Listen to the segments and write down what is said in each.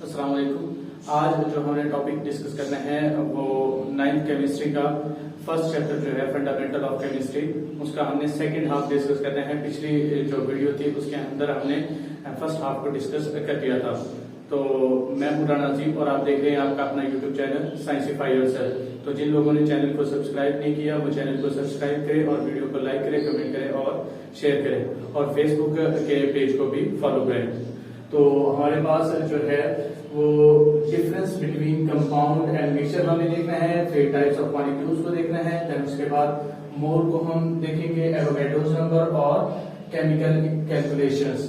अस्सलाम वालेकुम। आज जो हमने टॉपिक डिस्कस करना है वो 9th केमिस्ट्री का फर्स्ट चैप्टर जो है फंडामेंटल ऑफ केमिस्ट्री, उसका हमने सेकंड हाफ डिस्कस करना है। पिछली जो वीडियो थी उसके अंदर हमने फर्स्ट हाफ को डिस्कस कर दिया था। तो मैं हूं राणा जी और आप देख रहे हैं आपका अपना यूट्यूब चैनल साइंसिफाई योरसेल्फ। तो जिन लोगों ने चैनल को सब्सक्राइब नहीं किया वो चैनल को सब्सक्राइब करें और वीडियो को लाइक करें, कमेंट करें और शेयर करें और फेसबुक के पेज को भी फॉलो करें। तो हमारे पास जो है वो difference between compound and mixture हमें देखना है, फिर टाइप्स ऑफ मॉलिक्यूल्स को देखना है, फिर उसके बाद मोल को हम देखेंगे, एवोगैड्रोस नंबर और केमिकल कैलकुलेशंस।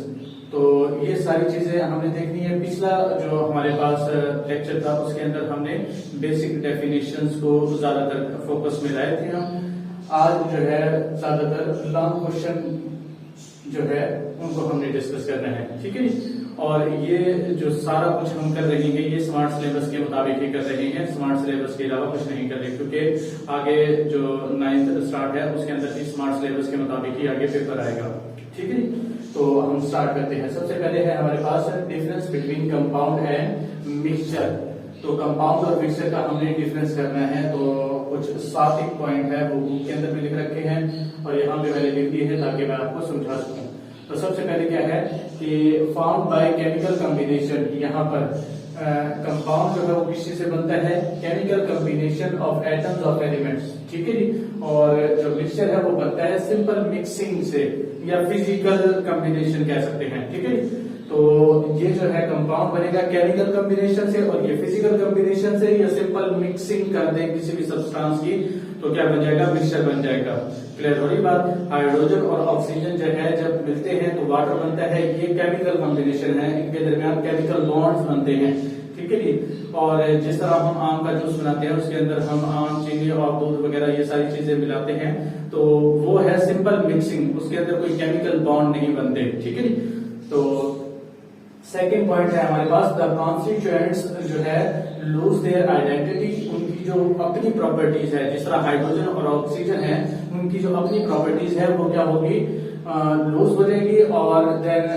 तो ये सारी चीजें हमने देखनी है। पिछला जो हमारे पास लेक्चर था उसके अंदर हमने बेसिक डेफिनेशंस को ज्यादातर फोकस में लाए थे हम। आज जो है ज्यादातर लॉन्ग क्वेश्चन जो है उनको हमने डिस्कस करना है, ठीक है जी। और ये जो सारा कुछ हम कर रहे हैं ये स्मार्ट सिलेबस के मुताबिक ही कर रहे हैं, स्मार्ट सिलेबस के अलावा कुछ नहीं कर रहे, क्योंकि आगे जो 9th स्टार्ट है उसके अंदर भी स्मार्ट सिलेबस के मुताबिक ही आगे पेपर आएगा, ठीक है। तो हम स्टार्ट करते हैं। सबसे पहले है हमारे पास difference between compound and mixture. तो कंपाउंड और मिक्सचर का हमने डिफरेंस करना है। तो कुछ 7 पॉइंट है वो बुक के अंदर भी लिख रखे हैं और यहाँ पे मैंने लिख दिए हैं ताकि मैं आपको समझा सकूं। तो सबसे पहले क्या है कि फॉर्म्ड बाय केमिकल कॉम्बिनेशन। यहाँ पर कंपाउंड जो है वो किस चीज से बनता है, chemical combination of atoms of elements, ठीक है जी। और जो मिक्सचर है वो बनता है सिंपल मिक्सिंग से या फिजिकल कॉम्बिनेशन कह सकते हैं, ठीक है। तो ये जो है कंपाउंड बनेगा केमिकल कॉम्बिनेशन से और ये फिजिकल कॉम्बिनेशन से या सिंपल मिक्सिंग कर दे किसी भी सब्सटेंस की तो क्या बन जाएगा, मिक्सचर बन जाएगा। क्लियर हो रही बात। हाइड्रोजन और ऑक्सीजन जो है जब मिलते हैं तो वाटर बनता है, ये केमिकल कॉम्बिनेशन है, इनके दरमियान केमिकल बॉन्ड्स बनते हैं, ठीक है जी। और जिस तरह हम आम का जूस बनाते हैं उसके अंदर हम आम, चीनी और दूध वगैरह ये सारी चीजें मिलाते हैं, तो वो है सिंपल मिक्सिंग, उसके अंदर कोई केमिकल बॉन्ड नहीं बनते, ठीक है जी। तो सेकेंड पॉइंट है हमारे पास द कॉन्स्टिट्यूएंट्स जो है लूज देयर आइडेंटिटी। उनकी जो अपनी प्रॉपर्टीज है, जिस तरह हाइड्रोजन और ऑक्सीजन है उनकी जो अपनी प्रॉपर्टीज है वो क्या होगी, लूज हो जाएगी और then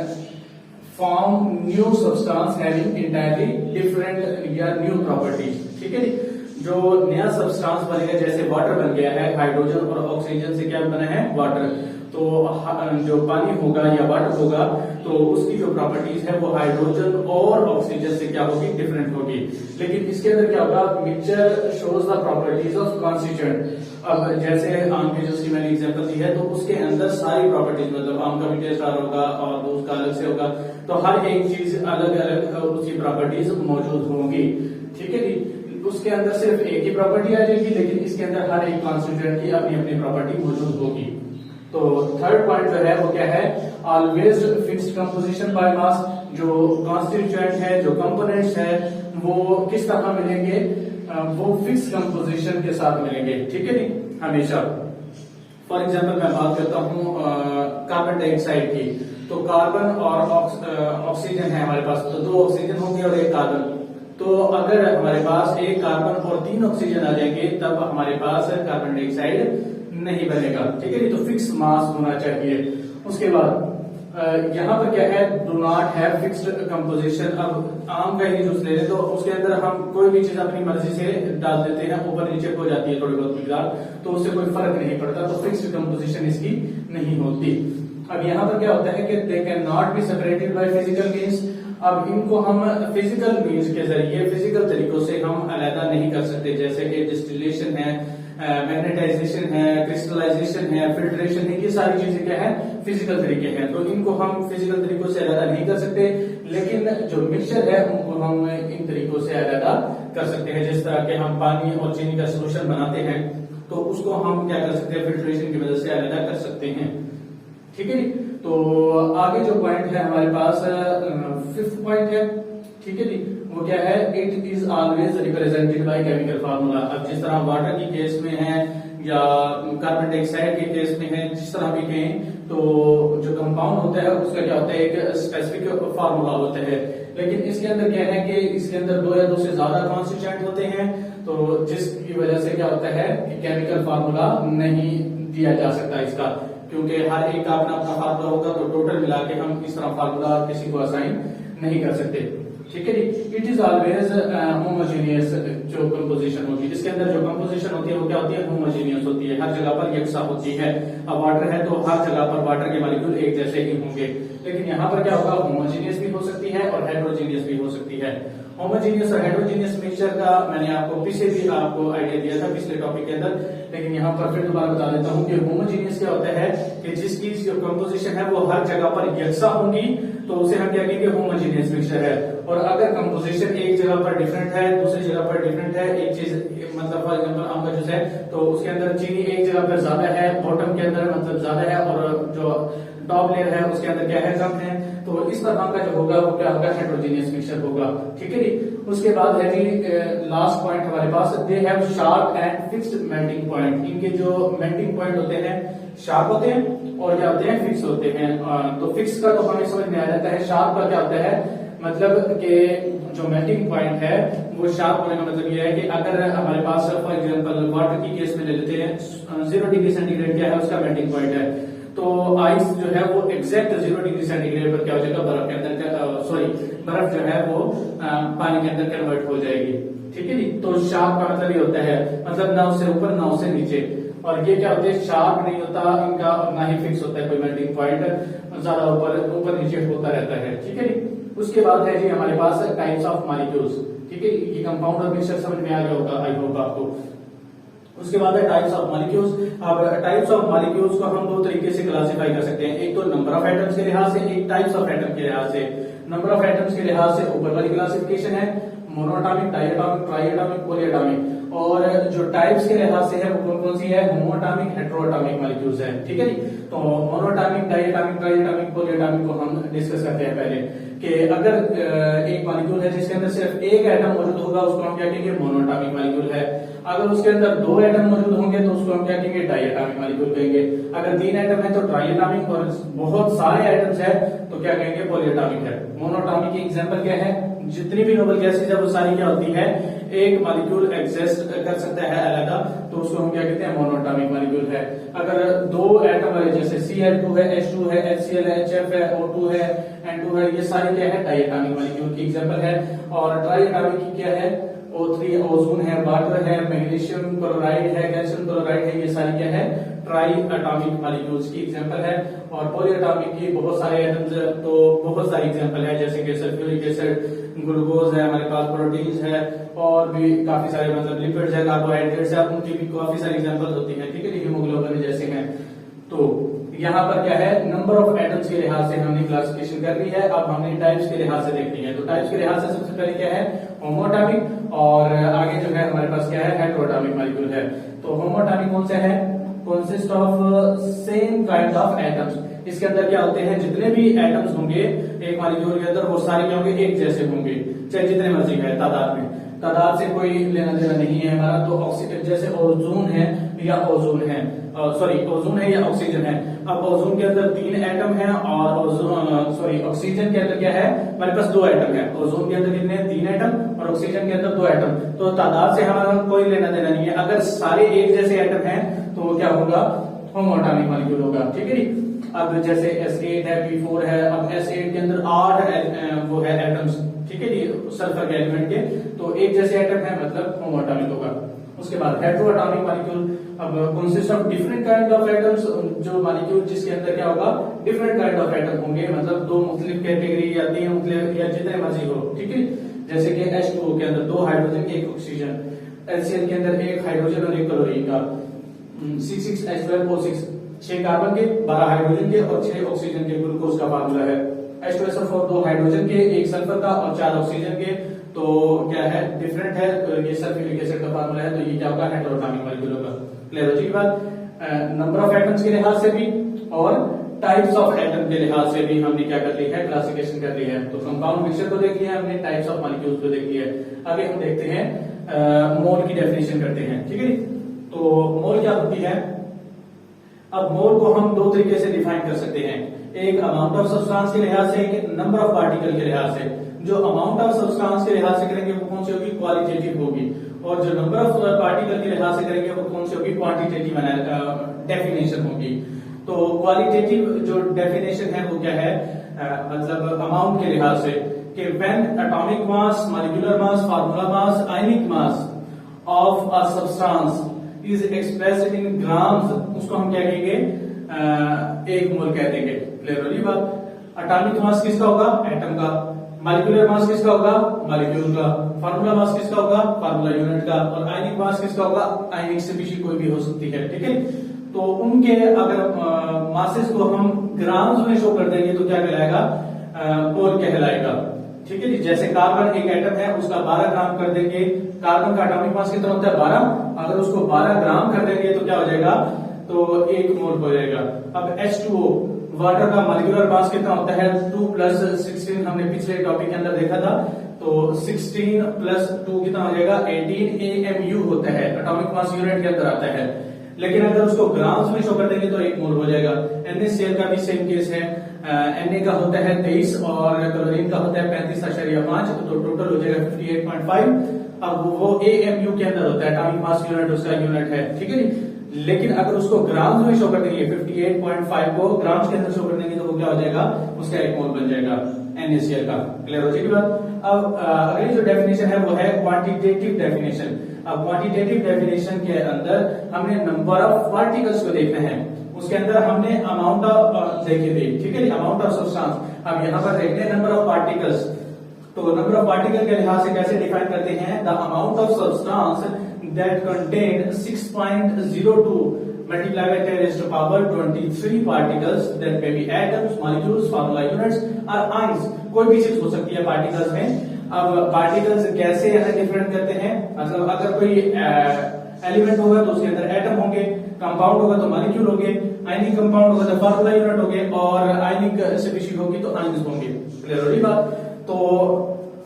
form new substance having entirely different या न्यू प्रॉपर्टीज, ठीक है जी। जो नया सब्सटेंस बनेगा, जैसे वाटर बन गया है, हाइड्रोजन और ऑक्सीजन से क्या बना है, वाटर। तो जो पानी होगा या वाटर होगा तो उसकी जो प्रॉपर्टीज है वो हाइड्रोजन और ऑक्सीजन से क्या होगी, डिफरेंट होगी। लेकिन इसके अंदर क्या होगा, mixture shows the properties of constituent. अब जैसे आम के जूस की मैंने एग्जांपल दी है तो उसके अंदर सारी प्रॉपर्टीज, मतलब आम का भी टेस्ट अलग होगा और दूध का अलग से होगा, तो हर एक चीज अलग अलग उसकी प्रॉपर्टीज मौजूद होंगी, ठीक है जी। उसके अंदर सिर्फ एक ही प्रॉपर्टी आ जाएगी लेकिन इसके अंदर हर एक कॉन्स्टिट्यूएंट की अपनी अपनी प्रॉपर्टी मौजूद होगी। तो थर्ड पॉइंट जो है वो क्या है, always fixed composition by mass. जो कॉन्स्टिट्यूएंट है, जो कंपोनेंट्स है वो किस तरह मिलेंगे, वो फिक्स कंपोजिशन के साथ मिलेंगे, ठीक है जी, हमेशा। फॉर एग्जांपल मैं बात करता हूँ कार्बन डाइऑक्साइड की, तो कार्बन और ऑक्सीजन है हमारे पास, तो 2 ऑक्सीजन होंगे और 1 कार्बन। तो अगर हमारे पास 1 कार्बन और 3 ऑक्सीजन आ जाएंगे तब हमारे पास कार्बन डाइऑक्साइड नहीं बनेगा, ठीक है। तो फिक्स मास होना चाहिए। उसके बाद यहाँ पर क्या है, do not have fixed composition. अब आम का ही जूस ले लें तो उसके अंदर हम कोई भी चीज अपनी मर्जी से डाल देते हैं, ऊपर नीचे हो जाती है थोड़ी बहुत मिकदार, तो उससे कोई फर्क नहीं पड़ता, तो फिक्स्ड कंपोजिशन इसकी नहीं होती। अब यहाँ पर क्या होता है कि they can not be separated by physical means. अब इनको हम फिजिकल मीन्स के जरिए, फिजिकल तरीकों से हम अलग नहीं कर सकते, जैसे कि डिस्टिलेशन है, मैग्नेटाइजेशन है, क्रिस्टलाइजेशन है, फिल्ट्रेशन है, ये सारी चीजें क्या है, फिजिकल तरीके हैं, तो इनको हम फिजिकल तरीकों से अलग नहीं कर सकते। लेकिन जो मिक्सचर है उनको हम इन तरीकों से अलग कर सकते हैं। जिस तरह के हम पानी और चीनी का सोल्यूशन बनाते हैं तो उसको हम क्या कर सकते हैं, फिल्ट्रेशन की वजह से अलग कर सकते हैं, ठीक है। तो आगे जो पॉइंट है हमारे पास 5th पॉइंट है, ठीक है जी, वो क्या है, it is always represented by chemical formula. अब जिस तरह वाटर की केस में है या कार्बन डाइऑक्साइड के केस में है, जिस तरह भी कहें, तो जो कंपाउंड होता है उसका क्या होता है, एक स्पेसिफिक फार्मूला होता है। लेकिन इसके अंदर क्या है कि इसके अंदर 2 या 2 से ज्यादा कॉन्स्टिट्यूएंट होते हैं, तो जिसकी वजह से क्या होता है कि केमिकल फार्मूला नहीं दिया जा सकता इसका, क्योंकि हर एक का अपना अपना फार्मूला होगा, तो टोटल मिला के हम इस तरह फार्मूला किसी को असाइन नहीं कर सकते। ठीक है जी। इट इज ऑलवेज होमोजेनियस जो कंपोजिशन होगी, इसके अंदर जो कंपोजिशन होती है वो क्या होती है, होमोजेनियस होती है, हर जगह पर यकसा होती है। अब वाटर है तो हर जगह पर वाटर के मॉलिक्यूल एक जैसे ही होंगे, लेकिन यहाँ पर क्या होगा, होमोजेनियस भी हो सकती है और हेटेरोजेनियस भी हो सकती है। होमोजेनियस और हेटेरोजेनियस मिक्सचर का मैंने आपको पीछे भी आपको आइडिया दिया था पिछले टॉपिक के अंदर, लेकिन यहाँ पर फिर दोबारा बता देता हूँ कि होमोजेनियस क्या होता है कि जिसकी जो कंपोजिशन है वो हर जगह पर यकसा होगी तो उसे हम क्या कहेंगे, होमोजेनियस मिक्सचर है। और अगर कंपोजिशन एक जगह पर डिफरेंट है, दूसरी जगह पर डिफरेंट है, एक चीज मतलब फॉर एग्जांपल आम का जूस है तो उसके अंदर चीनी एक जगह पर ज्यादा है, बॉटम के अंदर मतलब ज्यादा है, और जो टॉप लेयर है उसके अंदर क्या है, कम है, तो इस तरह का जो होगा वो क्या होगा, हेटेरोजेनियस मिक्सचर होगा। ठीक है जी। उसके बाद है जी लास्ट पॉइंट हमारे पास, they have sharp and fixed melting point. इनके जो मेल्टिंग पॉइंट होते हैं शार्प होते हैं और क्या होते हैं, फिक्स होते हैं। तो फिक्स का तो हमें समझ में आ जाता है, शार्प का क्या होता है मतलब कि जो मेल्टिंग पॉइंट है वो शार्प होने का मतलब ये है कि अगर हमारे पास फॉर एग्जांपल वाटर की केस में ले लेते हैं 0 डिग्री सेंटीग्रेड क्या है उसका मेल्टिंग पॉइंट है, तो आइस जो है वो एग्जैक्ट 0 डिग्री सेंटीग्रेड पर क्या हो जाएगा, बर्फ के अंदर सॉरी बर्फ जो है वो पानी के अंदर कन्वर्ट हो जाएगी। ठीक है जी। तो शार्प का मतलब ये होता है मतलब ना उससे ऊपर ना उससे नीचे, और ये क्या होते हैं, शार्प नहीं होता इनका, ना ही फिक्स होता है कोई मेल्टिंग पॉइंट, ज्यादा ऊपर नीचे होता रहता है। ठीक है जी। उसके बाद है जी हमारे पास टाइप्स ऑफ मॉलिक्यूल्स। ठीक है, ये कंपाउंड और मिक्सचर समझ में आ गया होगा आई होप आपको। उसके बाद है टाइप्स ऑफ मॉलिक्यूल्स। अब टाइप्स ऑफ मॉलिक्यूल्स को हम दो तरीके से क्लासिफाई कर सकते हैं, एक तो नंबर ऑफ एटम्स के लिहाज से, एक टाइप्स ऑफ एटम के लिहाज से। नंबर ऑफ एटम्स के लिहाज से ऊपर वाली क्लासिफिकेशन है मोनोएटॉमिक, डायएटॉमिक, ट्राइएटॉमिक, पॉलीएटॉमिक, और जो टाइप्स के लिहाज से है वो कौन कौन सी है, होमोएटॉमिक, हेटेरोएटॉमिक मॉलिक्यूल्स है। ठीक है जी। तो मोनोएटॉमिक, डायएटॉमिक, ट्राइएटॉमिक, पॉलीएटॉमिक को हम डिस्कस करते हैं पहले कि अगर एक मॉलिक्यूल है जिसके अंदर सिर्फ एक एटम मौजूद होगा उसको हम क्या कहेंगे, मोनोएटॉमिक मॉलिक्यूल है। अगर उसके अंदर दो एटम मौजूद होंगे तो उसको हम क्या कहेंगे, डायएटॉमिक मॉलिक्यूल कहेंगे। अगर 3 एटम है तो ट्राइएटॉमिक, और बहुत सारे एटम्स है तो क्या कहेंगे, पॉलीएटॉमिक है। मोनोएटॉमिक की एग्जांपल क्या है, जितनी भी नोबल गैसेज है वो सारी क्या होती है, एक मॉलिक्यूल एग्जिस्ट कर सकता है अलग, तो उसको हम क्या कहते हैं, मोनोएटॉमिक मॉलिक्यूल है। अगर दो एटम वाले जैसे Cl2 है, H2 है, HCl है, HF है, O2 है, N2 है, ये सारी क्या है, डायएटॉमिक मॉलिक्यूल की एग्जांपल है। और ट्राइएटॉमिक की क्या है, O3 ओजोन है, वाटर है, मैग्नीशियम क्लोराइड है, कैल्शियम क्लोराइड है, ये सारी क्या है, ट्राई एटॉमिक मॉलिक्यूल्स की एग्जांपल है। और पॉलीएटॉमिक की बहुत सारे एटम्स, तो बहुत सारी एग्जांपल है जैसे कि सल्फ्यूरिक एसिड, ग्लूकोज है, हमारे पास प्रोटीन्स है, और भी काफी सारे मतलब लिपिड्स है, कार्बोहाइड्रेट्स है, उनकी भी काफी सारी एग्जांपल्स होती है। ठीक है, हीमोग्लोबिन जैसे हैं। तो यहाँ पर क्या है, नंबर ऑफ एटम्स के लिहाज से हमने क्लासिफिकेशन कर ली है। अब हमने टाइप्स के लिहाज से देखनी है। तो टाइप्स के लिहाज से सबसे पहले क्या है, होमोएटॉमिक, और आगे जो है हमारे पास क्या है, हेटेरोएटॉमिक मॉलिक्यूल है। तो होमोएटॉमिक कौन सा है, consist of same kind of atoms। इसके अंदर क्या होते हैं, जितने भी एटम्स होंगे एक मॉलिक्यूल के अंदर वो सारे क्या होंगे, एक जैसे होंगे, चाहे जितने मर्जी है तादाद में, तादाद से कोई लेना देना नहीं है हमारा। तो ऑक्सीजन जैसे ओजोन है या ओजोन है, सॉरी ओजोन है या ऑक्सीजन है। अब ओजोन के अंदर 3 एटम है और ऑक्सीजन के अंदर क्या है, हमारे पास 2 एटम है। ओजोन के अंदर कितने, 3 एटम, और ऑक्सीजन के अंदर 2 एटम। तो तादाद से हमारा कोई लेना देना नहीं है। अगर सारे एक जैसे एटम है तो क्या होगा, होमोएटॉमिक मॉलिक्यूल होगा। ठीक है जी। अब जैसे S8 है, P4 है, अब S8 के अंदर 8 वो है एटम्स। ठीक है जी, सल्फर के एलिमेंट के, तो एक जैसे एटम है मतलब होमोएटॉमिक होगा। उसके बाद हेटेरोएटॉमिक मॉलिक्यूल, अब consist of different kind of atoms, जो मॉलिक्यूल जिसके अंदर क्या होगा, डिफरेंट काइंड ऑफ एटम होंगे, मतलब 2 मुख्तलिफ कैटेगरी या 3 मुख्तलिफ या जितने मर्जी हो। ठीक है, जैसे कि H2O के अंदर 2 हाइड्रोजन 1 ऑक्सीजन, HCl के अंदर 1 हाइड्रोजन और 1 क्लोरीन का, C6H12O6 6 कार्बन के, 12 हाइड्रोजन के और 6 ऑक्सीजन के ग्लूकोज का फार्मूला है। H2SO4 2 हाइड्रोजन के, 1 सल्फर का और 4 ऑक्सीजन के, तो क्या है, डिफरेंट है, तो ये सल्फ्यूरिक एसिड का फार्मूला है, तो ये क्या होगा, हेटेरोएटॉमिक मॉलिक्यूल होगा। क्लियर हो? बाद नंबर ऑफ एटम्स के लिहाज से भी और टाइप्स ऑफ एटम के लिहाज से भी हमने क्या कर ली है, क्लासिफिकेशन कर ली है। तो कंपाउंड मिक्सचर को देख लिया हमने, टाइप्स ऑफ मॉलिक्यूल्स को देख लिया। आगे हम देखते हैं मोल की डेफिनेशन करते हैं। ठीक है, तो मोल क्या होती है। अब मोल को हम 2 तरीके से डिफाइन कर सकते हैं, एक अमाउंट ऑफ सब्सटेंस के लिहाज से, एक नंबर ऑफ पार्टिकल के लिहाज से। जो अमाउंट ऑफ सब्सटेंस के लिहाज से करेंगे वो कौन सी होगी, क्वालिटेटिव होगी, और जो नंबर ऑफ पार्टिकल के लिहाज से करेंगे वो कौन सी होगी, क्वांटिटेटिव डेफिनेशन होगी। तो क्वालिटेटिव जो डेफिनेशन है वो क्या है, मतलब अमाउंट के लिहाज से कि when atomic mass, molecular mass, formula mass, ionic mass of a substance is expressed in grams, उसको हम क्या कहेंगे, 1 मोल कह देंगे। क्लियर हो रही बात। एटॉमिक मास किसका होगा, एटम का। मॉलिक्यूलर मास किसका होगा, मॉलिक्यूल का। फार्मूला मास किसका होगा, फार्मूला यूनिट का। और आयनिक मास किसका होगा, आयनिक स्पीशीज कोई भी हो सकती है, ठीक है। तो उनके अगर मासेस को हम ग्राम्स में शो कर देंगे तो क्या कहलाएगा, मोल कहलाएगा, ठीक है जी। जैसे कार्बन एक एटम है, उसका 12 ग्राम कर देंगे, कार्बन का एटॉमिक मास कितना होता है 12, अगर उसको 12 ग्राम कर देंगे तो क्या हो जाएगा, तो 1 मोल हो जाएगा। अब H2O वाटर का मॉलिक्यूलर मास कितना होता है, 2 + 16, हमने पिछले टॉपिक के अंदर देखा था। तो 16 + 2 कितना हो जाएगा, 18 AMU होता है, एटॉमिक मास यूनिट के अंदर आता है। लेकिन अगर उसको ग्राम्स में शो कर देंगे तो 1 मोल हो जाएगा। NaCl का भी सेम केस है, Na का होता है 23 और क्लोरीन का होता है 35.5, तो टोटल हो जाएगा 58.5। अब वो AMU के अंदर होता है, एटॉमिक मास यूनिट उसका यूनिट है, ठीक है जी। लेकिन अगर उसको ग्राम्स में शो कर देंगे, 58.5 को ग्राम्स के अंदर शो कर देंगे तो वो क्या हो जाएगा, उसका 1 मोल बन जाएगा NaCl का। क्लियर हो जाएगी बात। अब अगली जो डेफिनेशन है वो है क्वांटिटेटिव डेफिनेशन। अब क्वांटिटेटिव डेफिनेशन के अंदर हमने नंबर ऑफ पार्टिकल्स को देखना है, उसके अंदर हमने अमाउंट ऑफ देखे थे, ठीक है, अमाउंट ऑफ सब्सटेंस। अब यहाँ पर देखते हैं नंबर ऑफ पार्टिकल्स। तो नंबर ऑफ पार्टिकल के लिहाज से कैसे डिफाइन करते हैं, the amount of substance that contained 6.02 multiplied by 10 raised to power 23 particles that may be atoms, molecules, formula units or ions। कोई भी चीज हो सकती है पार्टिकल्स में। अब पार्टिकल्स कैसे डिफरेंट करते हैं, मतलब अगर कोई एलिमेंट होगा तो उसके अंदर एटम होंगे, कंपाउंड होगा तो मॉलिक्यूल होंगे, आयनिक कंपाउंड होगा तो फार्मूला यूनिट होंगे, और आयनिक स्पीशीज होगी तो आयंस होंगे। क्लियर हो रही बात। तो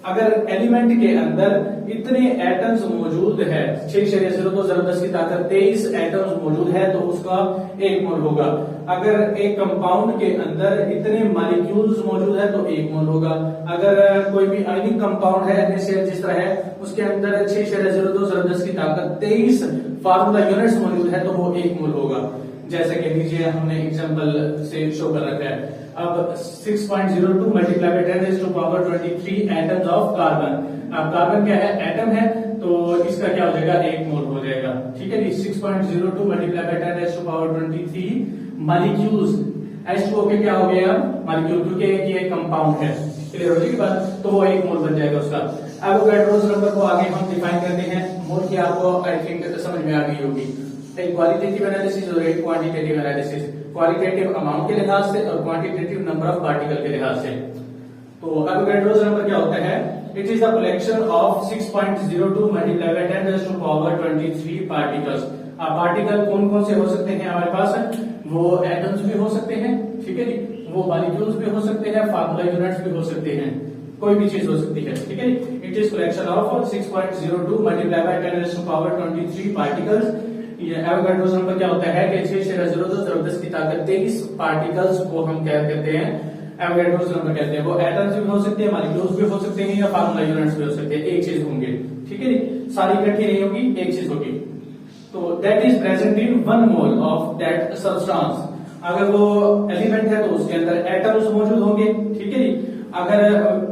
अगर एलिमेंट के अंदर इतने एटम्स मौजूद है, 6.02 की ताकत 23 एटम्स मौजूद है तो उसका 1 मोल होगा। अगर एक कंपाउंड के अंदर इतने मॉलिक्यूल्स मौजूद है तो 1 मोल होगा। अगर कोई भी आयनिक कंपाउंड है NaCl जिस तरह है, उसके अंदर 6.02 की ताकत 23 फार्मूला यूनिट्स मौजूद है तो वो 1 मोल होगा। जैसे कि नीचे हमने एग्जांपल से शो कर रखा है। अब 6.02 multiply by 10 raised to power 23 atoms of carbon. अब कार्बन क्या है, एटम है, तो इसका क्या हो जाएगा, 1 मोल हो जाएगा, ठीक है जी। 6.02 multiply by 10 raised to power 23 molecules, H2O के क्या हो गया, मॉलिक्यूल, क्योंकि ये कंपाउंड है। क्लियर हो जाएगी बात। तो वो 1 मोल बन जाएगा उसका। एवोगाड्रोस नंबर को आगे हम डिफाइन करते हैं। मोल की आपको आई थिंक समझ में आ गई होगी। एक क्वालिटेटिव एनालिसिस और एक क्वांटिटेटिव एनालिसिस। क्वालिटेटिव अमाउंट के लिहाज से और क्वांटिटेटिव नंबर ऑफ पार्टिकल के लिहाज से। तो एवोगाड्रोस नंबर क्या होता है, it is the collection of 6.02 multiply by 10 raised to power 23 particles. अब पार्टिकल कौन कौन से हो सकते हैं हमारे पास, वो एटम्स भी हो सकते हैं, ठीक है जी, वो मॉलिक्यूल्स भी हो सकते हैं, फार्मूला यूनिट्स भी हो सकते हैं, कोई भी चीज हो सकती है, ठीक है। It is collection of 6.02 multiply by 10 raised to power 23 particles. ये एवोगाड्रोस नंबर क्या होता है कि 6.02 की ताकत 23 पार्टिकल्स को हम क्या कहते हैं, एवोगाड्रोस नंबर कहते हैं। वो एटम्स भी हो सकते हैं, मॉलिक्यूल्स भी हो सकते हैं, या फार्मूला यूनिट्स भी हो सकते हैं, एक चीज होंगे, ठीक है जी। सारी इकट्ठी नहीं होगी, एक चीज होगी। तो that is present in 1 mole of that substance. अगर वो एलिमेंट है तो उसके अंदर एटम्स मौजूद होंगे, ठीक है जी। अगर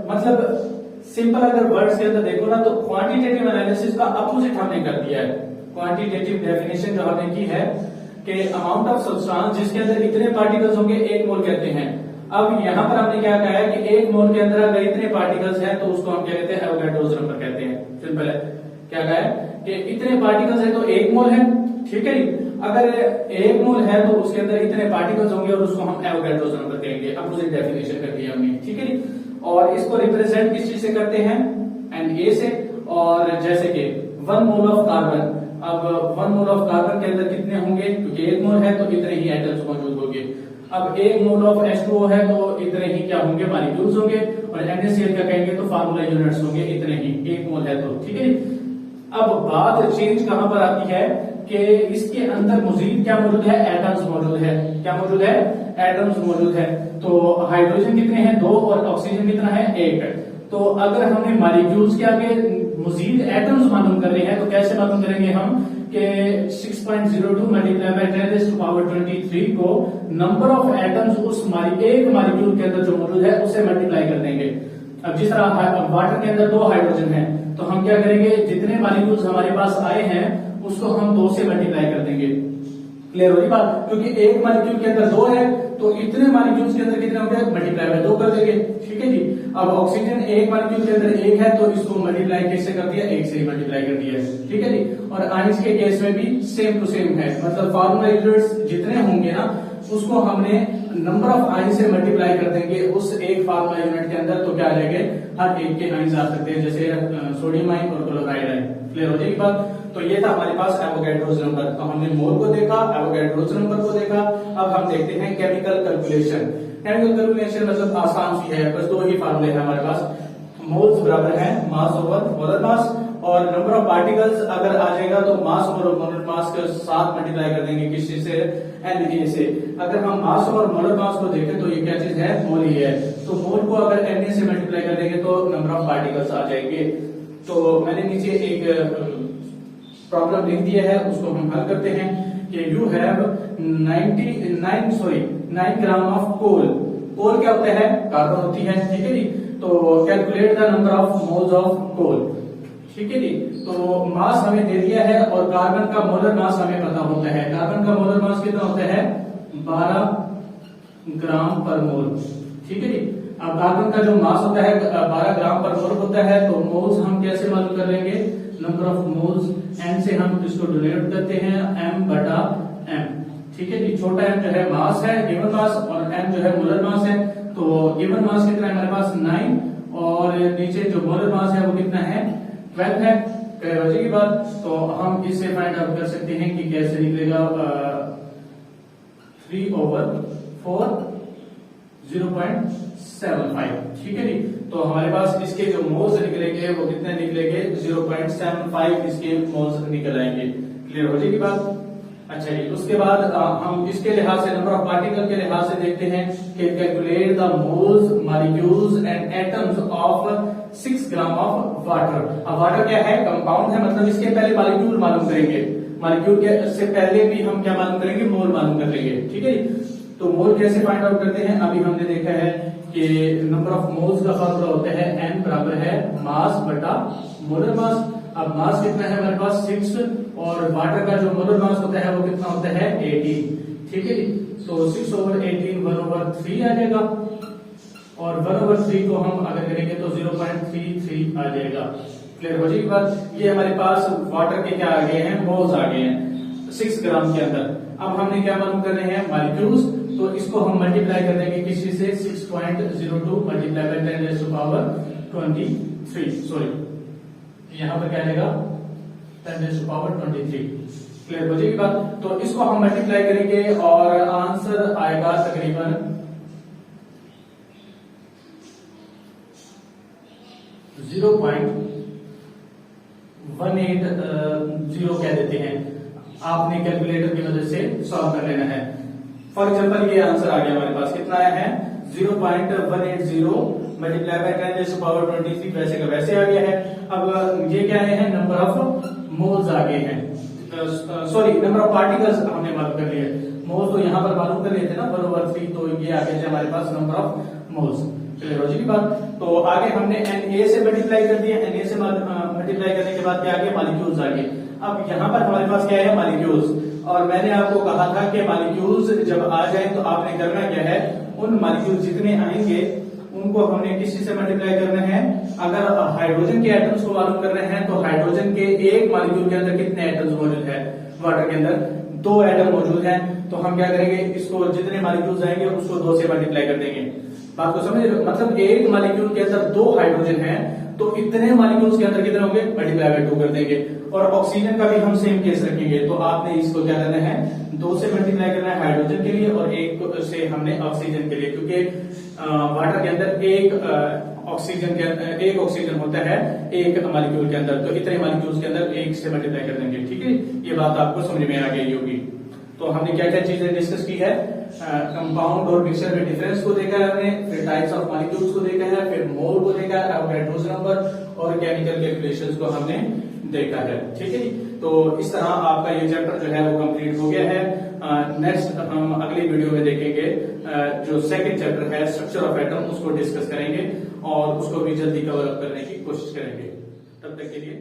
मतलब सिंपल अगर वर्ड्स के अंदर देखो ना, तो क्वांटिटेटिव एनालिसिस का अपोजिट हमने कर दिया है। क्वांटिटेटिव डेफिनेशन जो हमने की है कि अमाउंट ऑफ सब्सटेंस जिसके अंदर इतने पार्टिकल्स होंगे 1 मोल कहते हैं। अब यहाँ पर हमने क्या कहा है कि 1 मोल के अंदर अगर इतने पार्टिकल्स हैं तो उसको हम क्या कहते हैं, एवोगाड्रोस नंबर कहते हैं। सिंपल है, क्या कहा है कि इतने पार्टिकल्स है तो 1 मोल है, ठीक है जी। अगर 1 मोल है तो उसके अंदर इतने पार्टिकल्स होंगे और उसको हम एवोगाड्रोस नंबर कहेंगे। अपोजिट डेफिनेशन कर दिया हमने, ठीक है जी। और इसको रिप्रेजेंट किस चीज से करते हैं, Na से। और जैसे कि 1 मोल ऑफ कार्बन, अब 1 मोल ऑफ कार्बन के अंदर कितने होंगे, क्योंकि 1 मोल है तो इतने ही एटम्स मौजूद होंगे। अब 1 मोल ऑफ H2O है तो इतने ही क्या होंगे, मॉलिक्यूल्स होंगे, और NaCl का कहेंगे तो फार्मूला यूनिट्स होंगे, इतने ही, 1 मोल है तो, ठीक है। अब बात चेंज कहां पर आती है कि इसके अंदर मजीद क्या मौजूद है, एटम्स मौजूद है। क्या मौजूद है, एटम्स मौजूद है। तो हाइड्रोजन कितने हैं, 2, और ऑक्सीजन कितना है, 1। तो अगर हमने मॉलिक्यूल्स के आगे मजीद एटम्स मालूम कर रहे हैं तो कैसे मालूम करेंगे हम कि 6.02 multiply by 10 raised to power 23 को नंबर ऑफ एटम्स उस एक मॉलिक्यूल के अंदर जो मौजूद है उससे मल्टीप्लाई कर देंगे। अब जिस तरह वाटर के अंदर 2 हाइड्रोजन है, तो हम क्या करेंगे, जितने मॉलिक्यूल्स हमारे पास आए हैं उसको हम 2 से मल्टीप्लाई कर देंगे। क्लियर हो रही बात, क्योंकि एक मॉलिक्यूल के अंदर 2 है तो इतने मॉलिक्यूल्स के अंदर कितने होंगे, मल्टीप्लाई बाय 2 कर देंगे। ठीक है जी। अब ऑक्सीजन एक मॉलिक्यूल के अंदर 1 है तो इसको मल्टीप्लाई कैसे कर दिया, 1 से ही मल्टीप्लाई कर दिया है। ठीक है जी। और आइंस के केस में भी सेम टू सेम है, मतलब फार्मूला यूनिट्स जितने होंगे ना उसको हमने नंबर ऑफ आइन से मल्टीप्लाई कर देंगे उस एक फार्मूला यूनिट के अंदर, तो क्या आ जाएंगे, हर एक के आइंस आ सकते हैं, जैसे सोडियम आइन और क्लोराइड आइन। क्लियर हो जाएगी बात। तो ये था हमारे पास एवोगैड्रोस नंबर। तो हमने मोल को देखा, एवोगैड्रोस नंबर को देखा। अब हम देखते हैं केमिकल कैलकुलेशन। केमिकल कैलकुलेशन मतलब आसान सी है, बस 2 ही फार्मूले हैं हमारे पास। मोल्स बराबर है मास ओवर मोलर मास, और नंबर ऑफ पार्टिकल्स अगर आ जाएगा तो मास और मोलर मास के साथ मल्टीप्लाई कर देंगे, किसी से, Na से। अगर हम मास और मोलर मास को देखें तो ये क्या चीज है, मोल ही है। तो मोल को अगर Na से मल्टीप्लाई कर देंगे तो नंबर ऑफ पार्टिकल्स आ जाएंगे। तो मैंने नीचे एक प्रॉब्लम लिख दिया है, उसको हम हल करते हैं कि you have 9 gram of coal. Coal क्या होता है, कार्बन होती है। ठीक है जी। तो calculate the number of moles of coal. ठीक है जी। तो मास हमें दे दिया है और कार्बन का मोलर मास हमें पता होता है। कार्बन का मोलर मास कितना होता है, 12 ग्राम पर मोल। ठीक है जी। अब कार्बन का जो मास होता है 12 ग्राम पर मोल होता है, तो मोल्स हम कैसे मालूम कर लेंगे, नंबर ऑफ मोल्स n से हम इसको डोनेट करते हैं m/m। ठीक है जी। छोटा m जो है मास है, गिवन मास, और m जो है मोलर मास है। तो गिवन मास कितना है हमारे पास 9, और नीचे जो मोलर मास है वो कितना है, 12 है। क्लियर हो जाएगी बात। तो हम इससे फाइंड आउट कर सकते हैं कि कैसे निकलेगा, 3/4 0.75। ठीक है जी। तो हमारे पास इसके जो मोल्स निकलेंगे वो कितने निकलेंगे, 0.75 इसके मोल्स निकल आएंगे। क्लियर हो जाएगी बात। अच्छा जी। उसके बाद हम इसके लिहाज से, नंबर ऑफ पार्टिकल के लिहाज से देखते हैं कि calculate the moles, molecules and atoms of 6 gram of water. अब वाटर क्या है, कंपाउंड है, मतलब इसके पहले मॉलिक्यूल मालूम करेंगे। मॉलिक्यूल के से पहले भी हम क्या मालूम करेंगे, मोल मालूम कर लेंगे। ठीक है जी। तो मोल कैसे फाइंड आउट करते हैं, अभी हमने देखा है कि नंबर ऑफ मोल्स का फॉर्मूला होता है n बराबर है मास बटा मोलर मास। अब मास कितना है हमारे पास 6, और वाटर का जो मोलर मास होता है वो कितना होता है 18। ठीक है जी। तो 6/18 1/3 आ जाएगा, और 1/3 को हम अगर करेंगे तो 0.33 आ जाएगा। क्लियर हो जाएगी बात। ये हमारे पास वाटर के क्या आ गए हैं, मोल्स आ गए हैं 6 ग्राम के अंदर। अब हमने क्या मालूम कर रहे हैं, मॉलिक्यूल्स। तो इसको हम मल्टीप्लाई कर देंगे किसी से, 6.02 मल्टीप्लाई बाय 10⁻23। सॉरी, यहां पर क्या आएगा 10⁻23। क्लियर हो जाएगी बात। तो इसको हम मल्टीप्लाई करेंगे और आंसर आएगा तकरीबन 0.180 कह देते हैं। आपने कैलकुलेटर की मदद से सॉल्व कर लेना है। फॉर एग्जाम्पल ये आंसर आ गया हमारे पास, कितना आया है 0.180 मल्टीप्लाई बाय 10⁻23, वैसे का वैसे आ गया है। अब ये क्या आए हैं, नंबर ऑफ मोल्स आ गए हैं, सॉरी नंबर ऑफ पार्टिकल्स हमने मालूम कर लिए। मोल्स तो यहाँ पर मालूम कर लिए थे ना 1/3, तो ये आ गए थे हमारे पास नंबर ऑफ मोल्स। क्लियर हो जाएगी बात। तो आगे हमने Na से मल्टीप्लाई कर दिया, Na से मल्टीप्लाई करने के बाद क्या आ गया, मॉलिक्यूल्स आ गए। अब यहाँ पर हमारे पास क्या है, मॉलिक्यूल्स। और मैंने आपको कहा था कि मॉलिक्यूल्स जब आ जाए तो आपने करना क्या है, उन मॉलिक्यूल्स जितने आएंगे उनको हमने किसी से मल्टीप्लाई करना है। अगर हाइड्रोजन के एटम्स को मालूम कर रहे हैं तो हाइड्रोजन के एक मॉलिक्यूल के अंदर कितने एटम्स मौजूद है, वाटर के अंदर 2 एटम मौजूद हैं। तो हम क्या करेंगे, इसको जितने मॉलिक्यूल्स आएंगे उसको 2 से मल्टीप्लाई कर देंगे। बात को समझ, मतलब एक मॉलिक्यूल के अंदर 2 हाइड्रोजन हैं तो इतने मॉलिक्यूल्स के अंदर कितने होंगे, मल्टीप्लाई बाय 2 कर देंगे। और ऑक्सीजन का भी हम सेम केस रखेंगे। तो आपने इसको क्या करना है, 2 से मल्टीप्लाई करना है हाइड्रोजन के लिए और 1 से हमने ऑक्सीजन के लिए, क्योंकि वाटर के अंदर एक ऑक्सीजन होता है एक मॉलिक्यूल के अंदर, तो इतने मॉलिक्यूल्स के अंदर 1 से मल्टीप्लाई कर देंगे। ठीक है, ये बात आपको समझ में आ गई होगी। तो हमने क्या क्या चीजें डिस्कस की है, कंपाउंड और मिक्सचर में डिफरेंस को देखा है हमने, फिर टाइप्स ऑफ मॉलिक्यूल्स को देखा है, फिर मोल को देखा है, एवोगैड्रोस नंबर और केमिकल कैलकुलेशंस को हमने देखा है। ठीक है जी। तो इस तरह आपका ये चैप्टर जो है वो कंप्लीट हो गया है। नेक्स्ट हम अगली वीडियो में देखेंगे जो सेकंड चैप्टर है स्ट्रक्चर ऑफ एटम, उसको डिस्कस करेंगे। और उसको भी जल्दी कवर अप करने की कोशिश करेंगे। तब तक के लिए